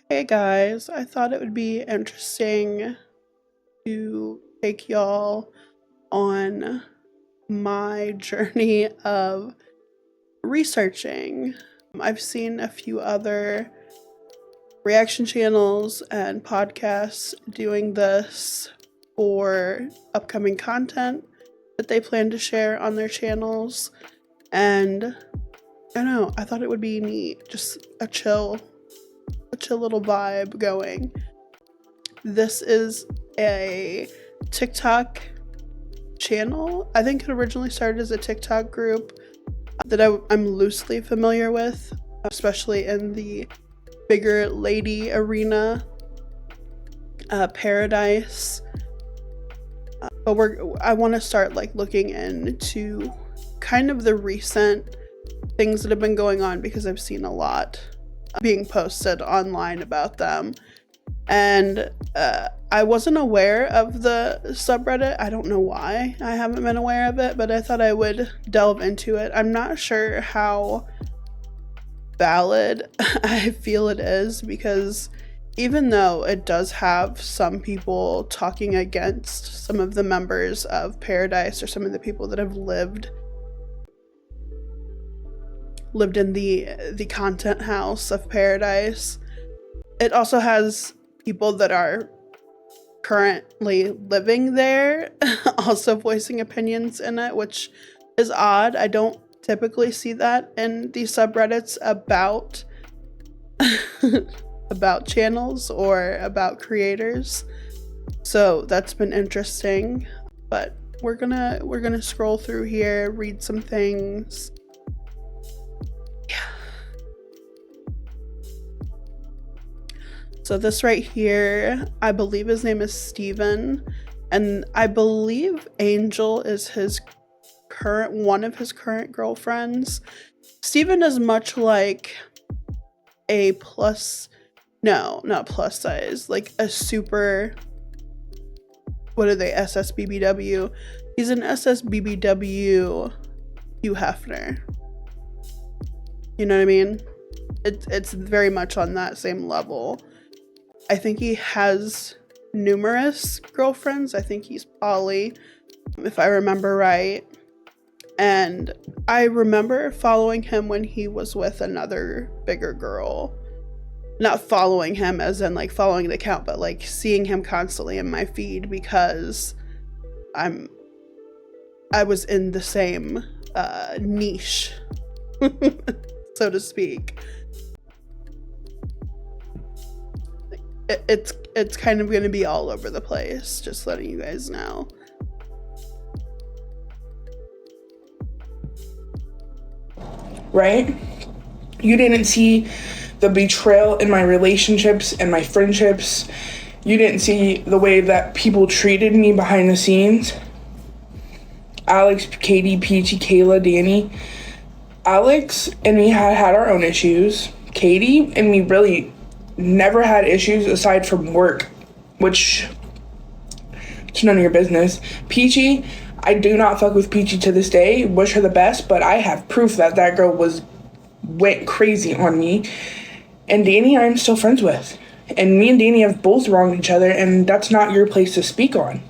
Hey guys, I thought it would be interesting to take y'all on my journey of researching. I've seen a few other reaction channels and podcasts doing this for upcoming content that they plan to share on their channels, and I don't know, I thought it would be neat, just a chill little vibe going. This is a TikTok channel. I think it originally started as a TikTok group that I'm loosely familiar with, especially in the bigger lady arena, Pearadise. But I want to start looking into kind of the recent things that have been going on, because I've seen a lot being posted online about them. And I wasn't aware of the subreddit. I don't know why I haven't been aware of it, but I thought I would delve into it. I'm not sure how valid I feel it is, because even though it does have some people talking against some of the members of Pearadise, or some of the people that have lived in the content house of Pearadise, it also has people that are currently living there also voicing opinions in it, which is odd. I don't typically see that in these subreddits about about channels or about creators. So that's been interesting. But we're gonna scroll through here, read some things. So this right here, I believe his name is Stefon, and I believe Angel is one of his current girlfriends. Stefon is much like a not plus size, like a super, what are they, SSBBW? He's an SSBBW Hugh Hefner. You know what I mean? It's very much on that same level. I think he has numerous girlfriends. I think he's poly, if I remember right. And I remember following him when he was with another bigger girl. Not following him as in following the account, but seeing him constantly in my feed, because I was in the same niche, so to speak. It's kind of going to be all over the place, just letting you guys know. Right? You didn't see the betrayal in my relationships and my friendships. You didn't see the way that people treated me behind the scenes. Alex, Katie, Peachy, Kayla, Danny. Alex and me had our own issues. Katie and me really never had issues aside from work, which it's none of your business. Peachy, I do not fuck with Peachy to this day. Wish her the best, but I have proof that girl went crazy on me. And Danny, I'm still friends with. And me and Danny have both wronged each other, and that's not your place to speak on.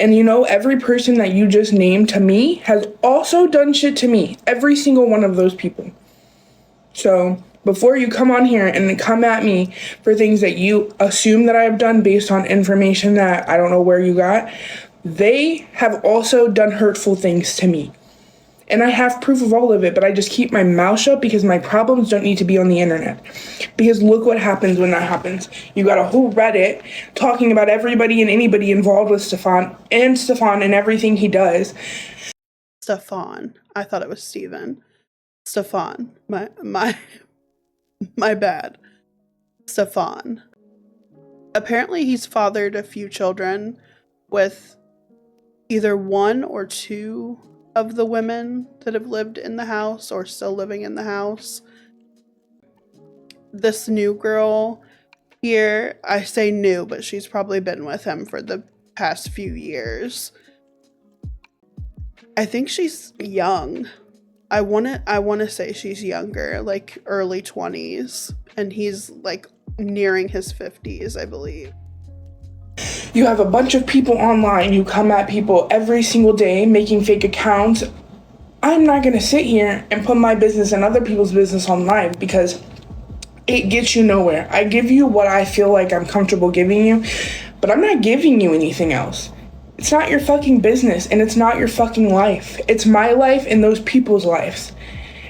And every person that you just named to me has also done shit to me. Every single one of those people. So before you come on here and come at me for things that you assume that I've done based on information that I don't know where you got, they have also done hurtful things to me. And I have proof of all of it, but I just keep my mouth shut because my problems don't need to be on the internet. Because look what happens when that happens. You got a whole Reddit talking about everybody and anybody involved with Stefon and everything he does. Stefon. I thought it was Stefon. Stefon. My bad. Stefon. Apparently he's fathered a few children with either one or two of the women that have lived in the house or still living in the house. This new girl here, I say new, but she's probably been with him for the past few years. I think she's young. I wanna say she's younger, like early 20s, and he's like nearing his 50s, I believe. You have a bunch of people online who come at people every single day making fake accounts. I'm not gonna sit here and put my business and other people's business online because it gets you nowhere. I give you what I feel like I'm comfortable giving you, but I'm not giving you anything else. It's not your fucking business and it's not your fucking life. It's my life and those people's lives.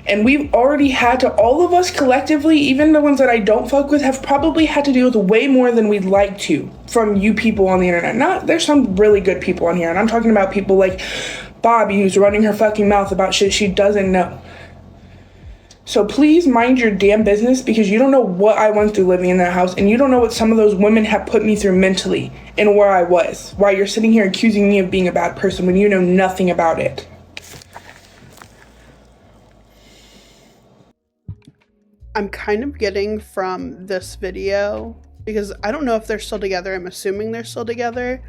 And we've already had to, all of us collectively, even the ones that I don't fuck with, have probably had to deal with way more than we'd like to from you people on the internet. There's some really good people on here, and I'm talking about people like Bobby, who's running her fucking mouth about shit she doesn't know. So please mind your damn business, because you don't know what I went through living in that house, and you don't know what some of those women have put me through mentally and where I was, while you're sitting here accusing me of being a bad person when you know nothing about it. I'm kind of getting from this video, because I don't know if they're still together. I'm assuming they're still together.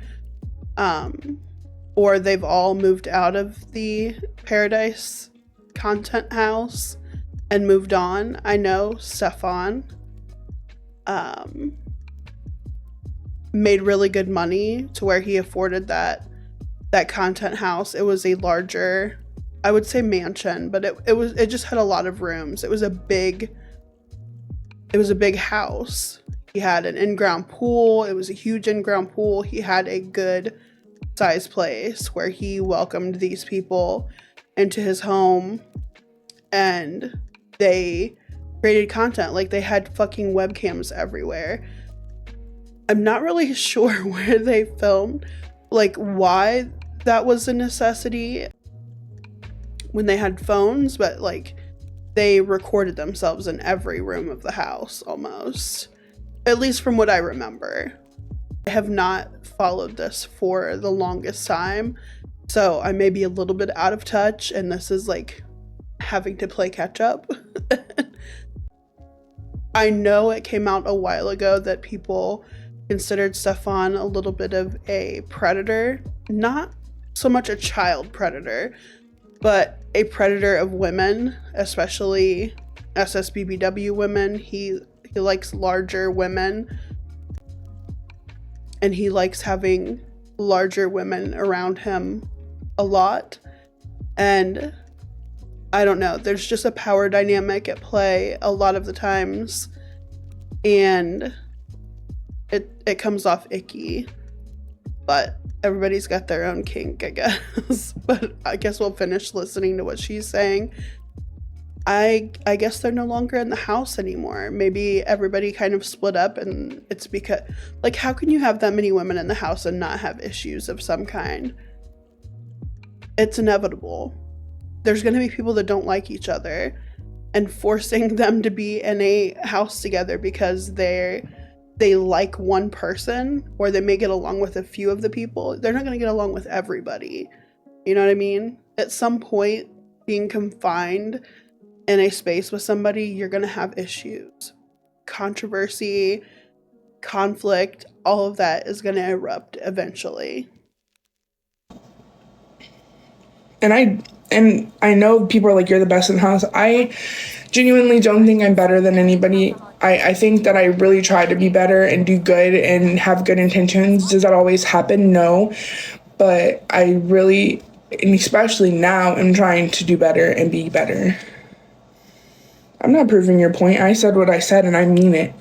Or they've all moved out of the Pearadise content house and moved on. I know Stefon made really good money to where he afforded that content house. It was a larger, I would say, mansion, but it just had a lot of rooms. It was a big house. He had an in-ground pool. It was a huge in-ground pool. He had a good sized place where he welcomed these people into his home, and they created content. Like, they had fucking webcams everywhere. I'm not really sure where they filmed, like why that was a necessity when they had phones, but like they recorded themselves in every room of the house almost, at least from what I remember. I have not followed this for the longest time, so I may be a little bit out of touch, and this is like having to play catch up. I know it came out a while ago that people considered Stefon a little bit of a predator, not so much a child predator, but a predator of women, especially SSBBW women. He likes larger women, and he likes having larger women around him a lot. And I don't know, there's just a power dynamic at play a lot of the times, and it comes off icky. But everybody's got their own kink, I guess. But I guess we'll finish listening to what she's saying. I guess they're no longer in the house anymore. Maybe everybody kind of split up, and it's because, like, how can you have that many women in the house and not have issues of some kind? It's inevitable. There's going to be people that don't like each other, and forcing them to be in a house together because they like one person, or they may get along with a few of the people, they're not going to get along with everybody. You know what I mean? At some point, being confined in a space with somebody, you're going to have issues. Controversy, conflict, all of that is going to erupt eventually. And I know people are like, you're the best in the house. I genuinely don't think I'm better than anybody. I think that I really try to be better and do good and have good intentions. Does that always happen? No. But I really, and especially now, am trying to do better and be better. I'm not proving your point. I said what I said, and I mean it.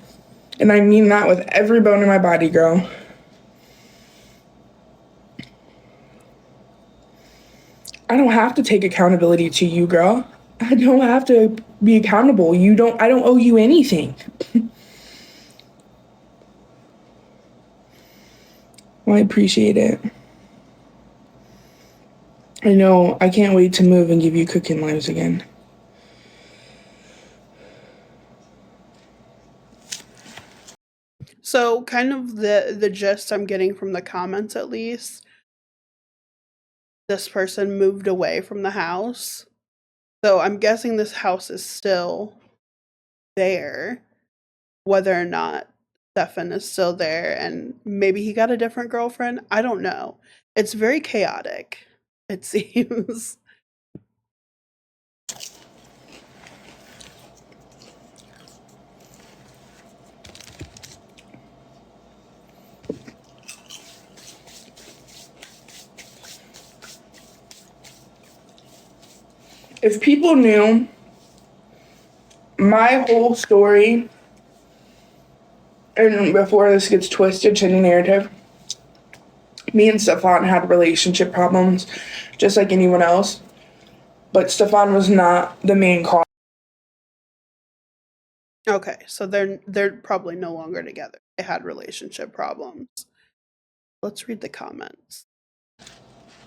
And I mean that with every bone in my body, girl. I don't have to take accountability to you, girl. I don't have to be accountable. I don't owe you anything. Well, I appreciate it. I know, I can't wait to move and give you cooking lives again. So kind of the gist I'm getting from the comments, at least, this person moved away from the house. So I'm guessing this house is still there, whether or not Stefon is still there, and maybe he got a different girlfriend. I don't know. It's very chaotic. it seems. If people knew my whole story, and before this gets twisted to the narrative, me and Stefon had relationship problems just like anyone else, but Stefon was not the main cause. Okay, so they're probably no longer together. They had relationship problems. Let's read the comments.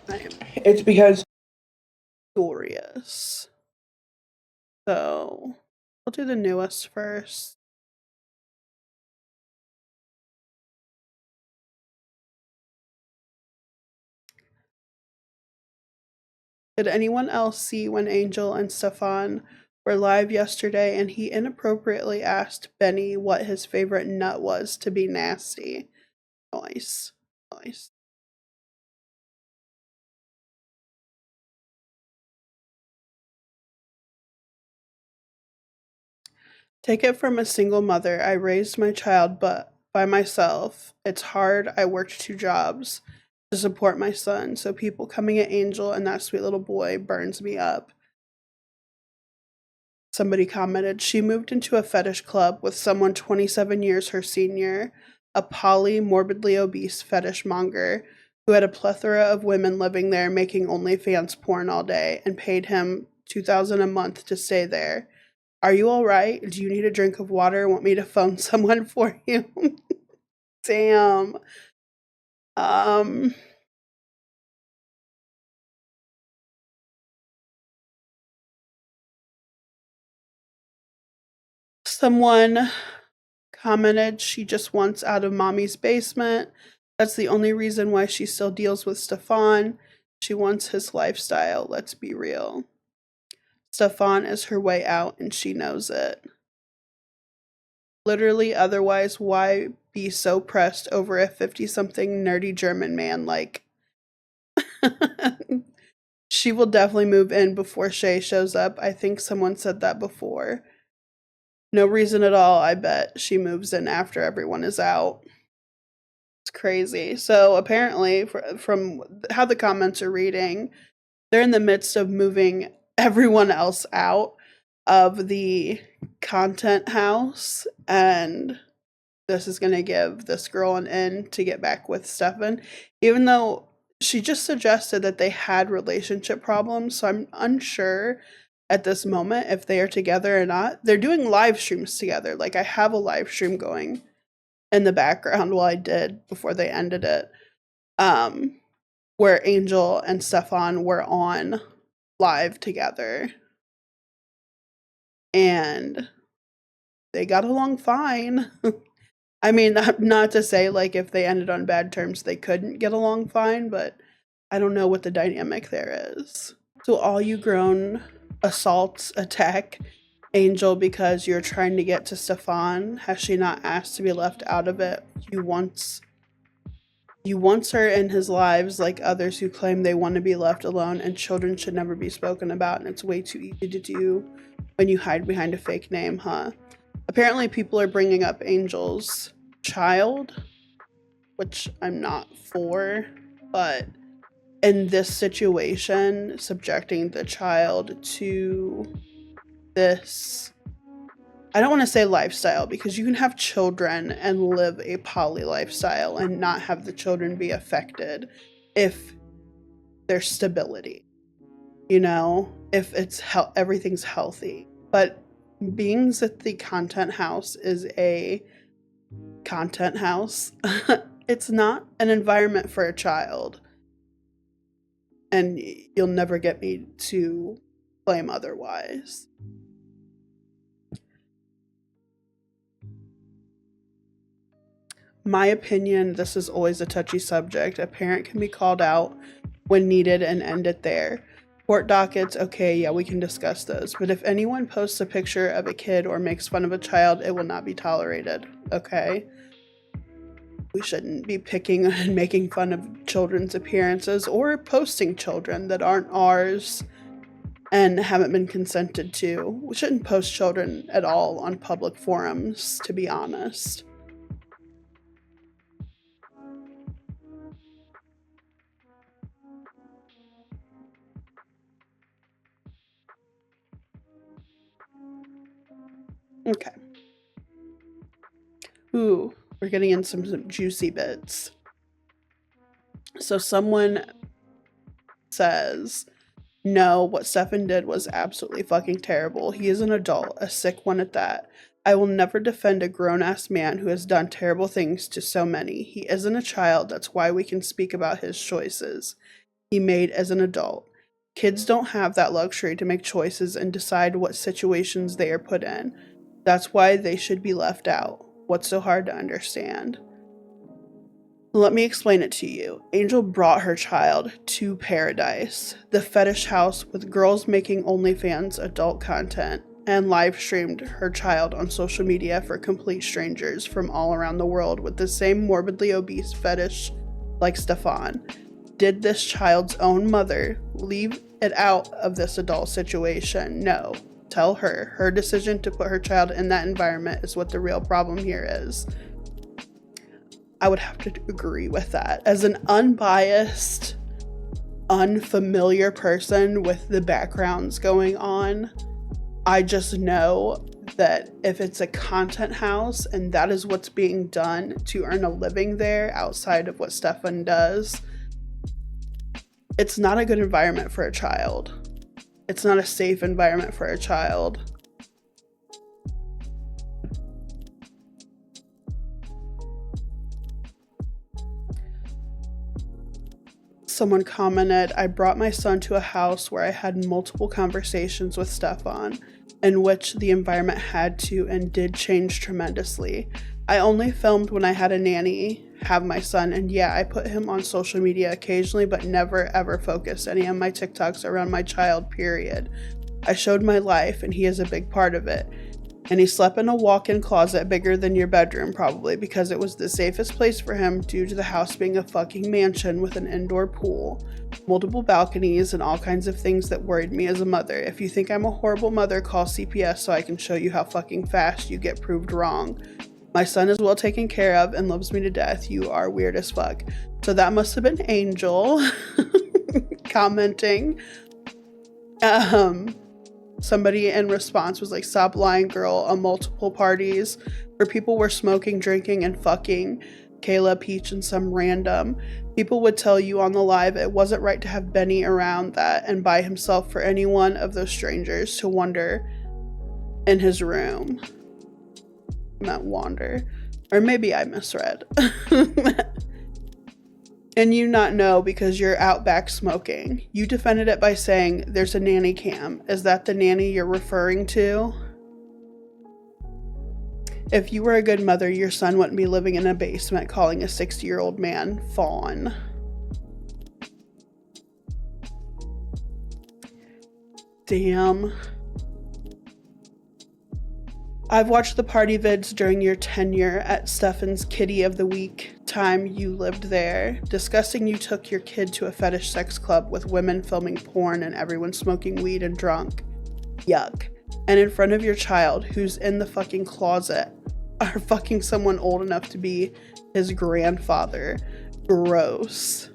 I am It's because curious. So we'll do the newest first. Did anyone else see when Angel and Stefon were live yesterday and he inappropriately asked Benny what his favorite nut was to be nasty? Nice. Nice. Take it from a single mother. I raised my child but by myself. It's hard. I worked 2 jobs to support my son. So people coming at Angel and that sweet little boy burns me up. Somebody commented, she moved into a fetish club with someone 27 years her senior, a morbidly obese fetish monger who had a plethora of women living there making OnlyFans porn all day and paid him $2,000 a month to stay there. Are you all right? Do you need a drink of water? Want me to phone someone for you? Damn. Someone commented she just wants out of mommy's basement. That's the only reason why she still deals with Stefon. She wants his lifestyle. Let's be real. Stefon is her way out and she knows it. Literally, otherwise, why be so pressed over a 50-something nerdy German man like... She will definitely move in before Shay shows up. I think someone said that before. No reason at all, I bet. She moves in after everyone is out. It's crazy. So apparently, from how the comments are reading, they're in the midst of moving everyone else out of the content house, and this is going to give this girl an in to get back with Stefon, even though she just suggested that they had relationship problems, so I'm unsure at this moment if they are together or not. They're doing live streams together. Like, I have a live stream going in the background, well, I did before they ended it, where Angel and Stefon were on live together, and they got along fine. I mean, not to say, like, if they ended on bad terms, they couldn't get along fine, but I don't know what the dynamic there is. So all you grown assaults attack Angel because you're trying to get to Stefon. Has she not asked to be left out of it? You once her in his lives like others who claim they want to be left alone, and children should never be spoken about, and it's way too easy to do when you hide behind a fake name, huh? Apparently people are bringing up Angel's child, which I'm not for, but in this situation, subjecting the child to this, I don't want to say lifestyle, because you can have children and live a poly lifestyle and not have the children be affected if there's stability, you know, if it's everything's healthy. But being that the content house is a content house, it's not an environment for a child, and you'll never get me to claim otherwise. My opinion, this is always a touchy subject. A parent can be called out when needed and end it there. Court dockets, okay, yeah, we can discuss those. But if anyone posts a picture of a kid or makes fun of a child, it will not be tolerated, okay? We shouldn't be picking and making fun of children's appearances or posting children that aren't ours and haven't been consented to. We shouldn't post children at all on public forums, to be honest. Okay. Ooh, we're getting in some juicy bits. So someone says, no, what Stefon did was absolutely fucking terrible. He is an adult, a sick one at that. I will never defend a grown-ass man who has done terrible things to so many. He isn't a child, that's why we can speak about his choices he made as an adult. Kids don't have that luxury to make choices and decide what situations they are put in. That's why they should be left out. What's so hard to understand? Let me explain it to you. Angel brought her child to Pearadise, the fetish house with girls making OnlyFans adult content, and live streamed her child on social media for complete strangers from all around the world with the same morbidly obese fetish like Stefon. Did this child's own mother leave it out of this adult situation? No. Tell her. Her decision to put her child in that environment is what the real problem here is. I would have to agree with that. As an unbiased, unfamiliar person with the backgrounds going on, I just know that if it's a content house and that is what's being done to earn a living there outside of what Stefon does, it's not a good environment for a child. It's not a safe environment for a child. Someone commented, I brought my son to a house where I had multiple conversations with Stefon, in which the environment had to and did change tremendously. I only filmed when I had a nanny have my son, and yeah, I put him on social media occasionally, but never ever focused any of my TikToks around my child, period. I showed my life, and he is a big part of it. And he slept in a walk-in closet bigger than your bedroom, probably, because it was the safest place for him due to the house being a fucking mansion with an indoor pool, multiple balconies, and all kinds of things that worried me as a mother. If you think I'm a horrible mother, call CPS so I can show you how fucking fast you get proved wrong. My son is well taken care of and loves me to death. You are weird as fuck. So that must have been Angel commenting. Somebody in response was like, stop lying, girl, on multiple parties where people were smoking, drinking, and fucking. Kayla, Peach, and some random. People would tell you on the live it wasn't right to have Benny around that and by himself for any one of those strangers to wander in his room. I meant wander. Or maybe I misread. And you not know because you're out back smoking. You defended it by saying there's a nanny cam. Is that the nanny you're referring to? If you were a good mother, your son wouldn't be living in a basement calling a 60-year-old man fawn. Damn. I've watched the party vids during your tenure at Stefon's Kitty of the Week time you lived there. Disgusting you took your kid to a fetish sex club with women filming porn and everyone smoking weed and drunk. Yuck. And in front of your child, who's in the fucking closet, are fucking someone old enough to be his grandfather. Gross.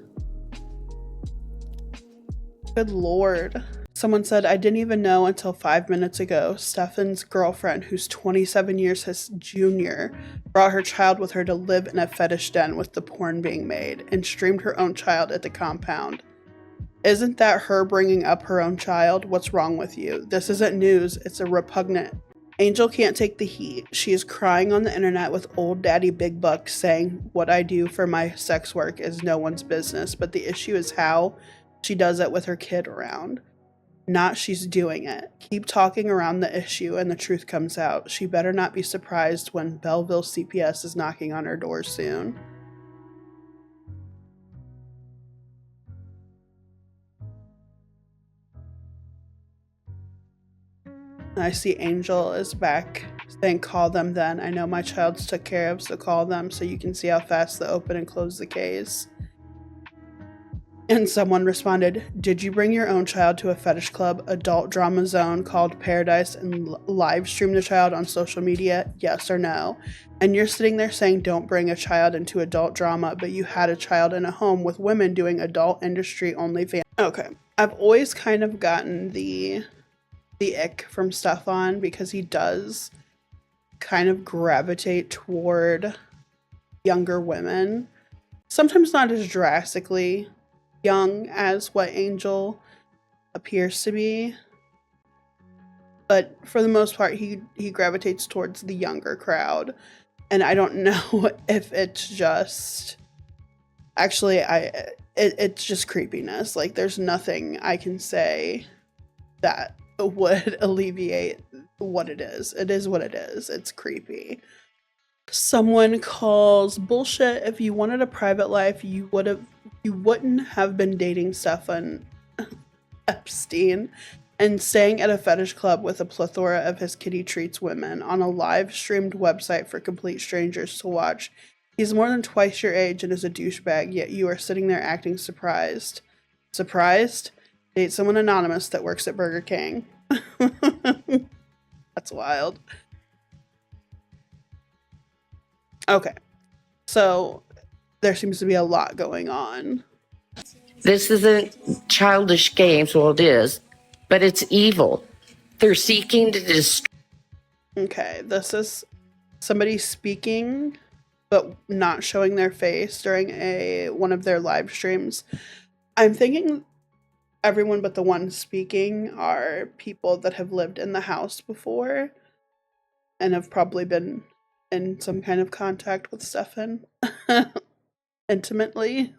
Good lord. Someone said, I didn't even know until 5 minutes ago. Stefon's girlfriend, who's 27 years his junior, brought her child with her to live in a fetish den with the porn being made and streamed her own child at the compound. Isn't that her bringing up her own child? What's wrong with you? This isn't news. It's a repugnant. Angel can't take the heat. She is crying on the internet with old daddy Big Buck saying, what I do for my sex work is no one's business, but the issue is how she does it with her kid around. Not she's doing it. Keep talking around the issue and the truth comes out. She better not be surprised when Belleville CPS is knocking on her door soon. I see Angel is back saying, call them then. I know my child's took care of, so call them so you can see how fast they open and close the case. And someone responded, did you bring your own child to a fetish club, adult drama zone called Pearadise and live stream the child on social media? Yes or no? And you're sitting there saying don't bring a child into adult drama, but you had a child in a home with women doing adult industry only fan. Okay. I've always kind of gotten the ick from Stefon because he does kind of gravitate toward younger women. Sometimes not as drastically young as what Angel appears to be, but for the most part he gravitates towards the younger crowd, and I don't know if it's just it's just creepiness. Like, there's nothing I can say that would alleviate what it is. It is what it is. It's creepy. Someone calls bullshit. If you wanted a private life, you wouldn't have been dating Stefon Epstein and staying at a fetish club with a plethora of his kitty treats women on a live streamed website for complete strangers to watch. He's more than twice your age and is a douchebag, yet you are sitting there acting surprised. Surprised? Date someone anonymous that works at Burger King. That's wild. Okay, so there seems to be a lot going on. This isn't childish games. Well, it is, but it's evil. They're seeking to destroy. Okay, this is somebody speaking, but not showing their face during one of their live streams. I'm thinking everyone but the one speaking are people that have lived in the house before and have probably been in some kind of contact with Stefon intimately.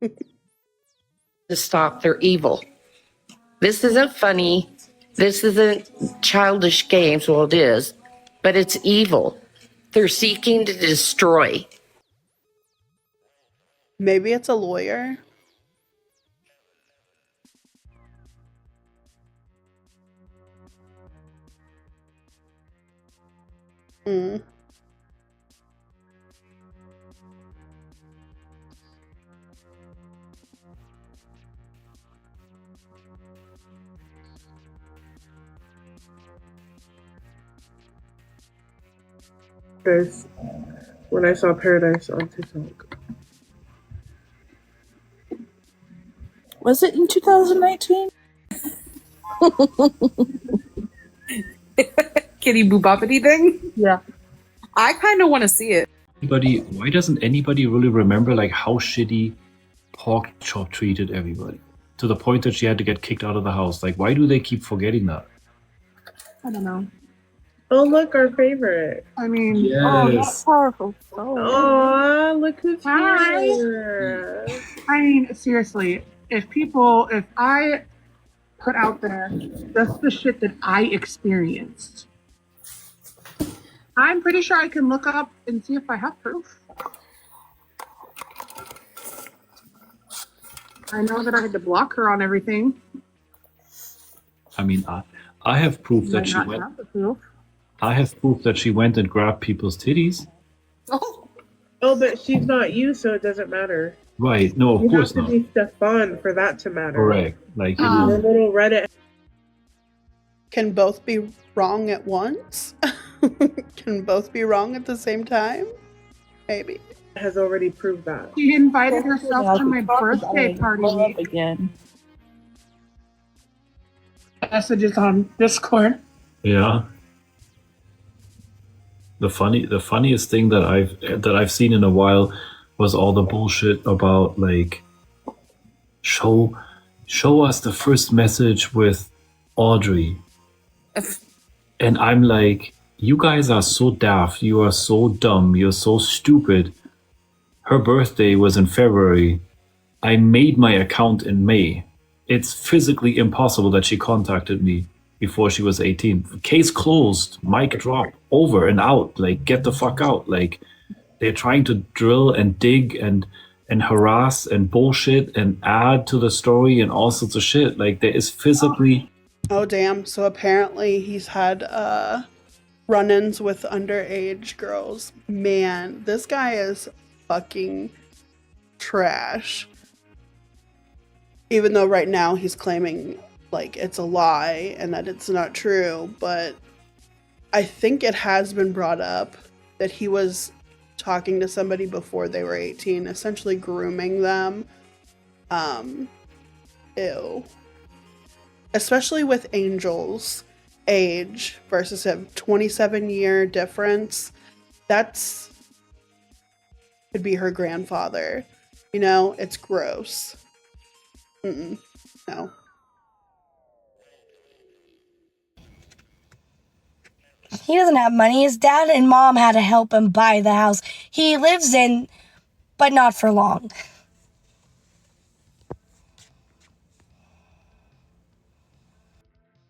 To stop. They're evil. This isn't funny. This isn't childish games. Well, it is, but it's evil. They're seeking to destroy. Maybe it's a lawyer. Guys, when I saw Pearadise on TikTok. Was it in 2019? Kitty boopopity thing? Yeah. I kind of want to see it. Why doesn't anybody really remember like how shitty Pork Chop treated everybody to the point that she had to get kicked out of the house? Like, why do they keep forgetting that? I don't know. Oh, look, our favorite. I mean, Oh, that's powerful. Oh, look who's Hi. here. I mean, seriously, if I put out there just the shit that I experienced, I'm pretty sure I can look up and see if I have proof. I know that I had to block her on everything. I mean, I have proof Might that she not went. have the proof. I have proof that she went and grabbed people's titties. Oh, Oh, but she's not you, so it doesn't matter. Right? No, of You course have to not. be Stefon for that to matter. Correct. Like, it Um, The is- little Reddit. Can both be wrong at once? Can both be wrong at the same time? Maybe. has already proved that. she invited herself to my birthday party. Again. Messages on Discord. yeah. The funniest thing that I've seen in a while was all the bullshit about like show us the first message with Audrey. And I'm like, you guys are so daft, you are so dumb, you're so stupid. Her birthday was in February. I made my account in May. It's physically impossible that she contacted me before she was 18. Case closed, mic drop, over and out. Like, get the fuck out. Like, they're trying to drill and dig and harass and bullshit and add to the story and all sorts of shit. Like, there is physically... Oh, damn. So apparently he's had run-ins with underage girls. Man, this guy is fucking trash. Even though right now he's claiming like it's a lie and that it's not true, but I think it has been brought up that he was talking to somebody before they were 18, essentially grooming them. Ew. Especially with Angel's age versus a 27-year difference. That's could be her grandfather. You know, it's gross. No. He doesn't have money. His dad and mom had to help him buy the house he lives in, but not for long.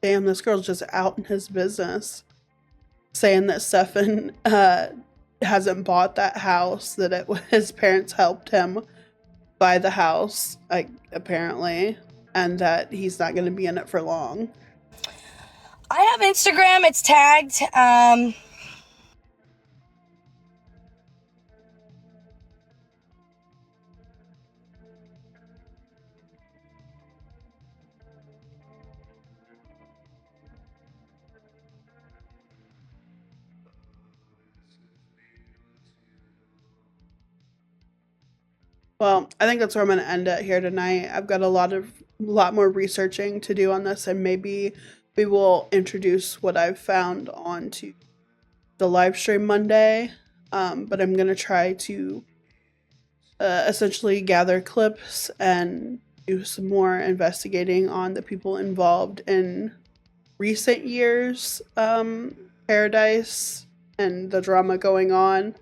Damn, this girl's just out in his business. Saying that Stefon hasn't bought that house, that his parents helped him buy the house, like, apparently, and that he's not going to be in it for long. I have Instagram. It's tagged. Well, I think that's where I'm going to end it here tonight. I've got a lot more researching to do on this, and maybe we will introduce what I've found onto the live stream Monday. But I'm going to try to essentially gather clips and do some more investigating on the people involved in recent years Pearadise and the drama going on.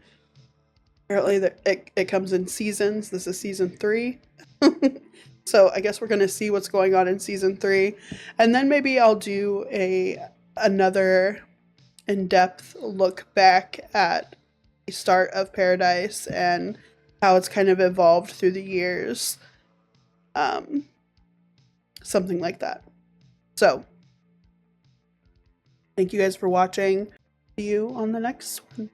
Apparently it comes in seasons. This is season 3. So I guess we're going to see what's going on in season 3. And then maybe I'll do another in-depth look back at the start of Pearadise and how it's kind of evolved through the years. Something like that. So, thank you guys for watching. See you on the next one.